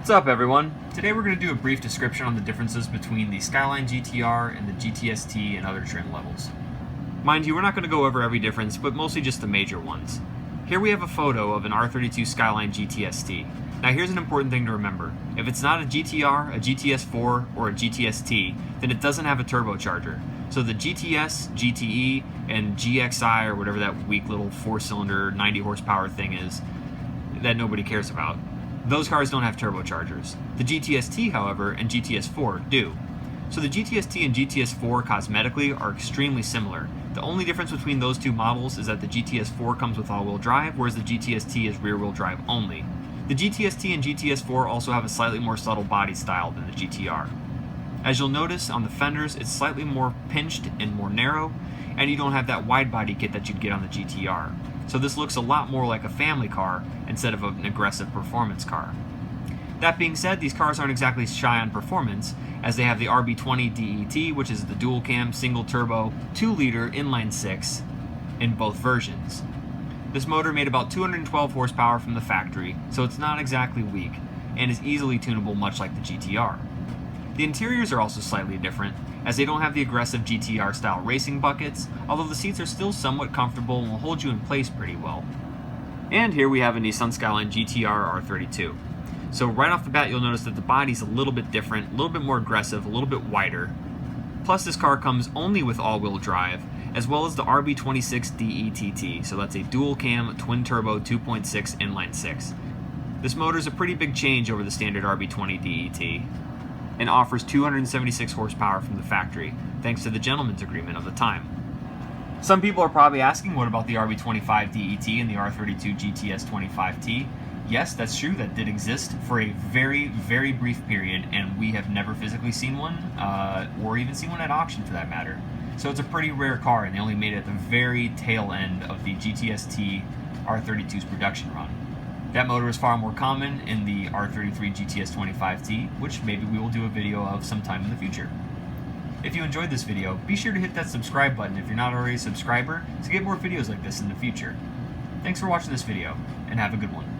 What's up, everyone? Today we're going to do a brief description on the differences between the Skyline GTR and the GTS-t and other trim levels. Mind you, we're not going to go over every difference, but mostly just the major ones. Here we have a photo of an R32 Skyline GTS-t. Now here's an important thing to remember. If it's not a GTR, a GTS-4, or a GTS-t, then it doesn't have a turbocharger. So the GTS, GTE, and GXI, or whatever that weak little 4-cylinder 90 horsepower thing is that nobody cares about, those cars don't have turbochargers. The GTS-t, however, and GTS-4 do. So the GTS-t and GTS-4 cosmetically are extremely similar. The only difference between those two models is that the GTS-4 comes with all-wheel drive, whereas the GTS-t is rear-wheel drive only. The GTS-t and GTS-4 also have a slightly more subtle body style than the GTR. As you'll notice on the fenders, it's slightly more pinched and more narrow, and you don't have that wide body kit that you'd get on the GTR. So this looks a lot more like a family car instead of an aggressive performance car. That being said, these cars aren't exactly shy on performance, as they have the RB20 DET, which is the dual cam, single turbo, 2-liter inline 6 in both versions. This motor made about 212 horsepower from the factory, so it's not exactly weak, and is easily tunable much like the GTR. The interiors are also slightly different, as they don't have the aggressive GTR-style racing buckets, although the seats are still somewhat comfortable and will hold you in place pretty well. And here we have a Nissan Skyline GTR R32. So right off the bat, you'll notice that the body's a little bit different, a little bit more aggressive, a little bit wider. Plus this car comes only with all-wheel drive, as well as the RB26 DETT, so that's a dual-cam, twin-turbo 2.6 inline 6. This motor is a pretty big change over the standard RB20 DET, and offers 276 horsepower from the factory, thanks to the gentleman's agreement of the time. Some people are probably asking, what about the RB25 DET and the R32 GTS-25T? Yes, that's true, that did exist for a very, very brief period, and we have never physically seen one, or even seen one at auction for that matter. So it's a pretty rare car, and they only made it at the very tail end of the GTS-t R32's production run. That motor is far more common in the R33 GTS-25T, which maybe we will do a video of sometime in the future. If you enjoyed this video, be sure to hit that subscribe button if you're not already a subscriber to get more videos like this in the future. Thanks for watching this video, and have a good one.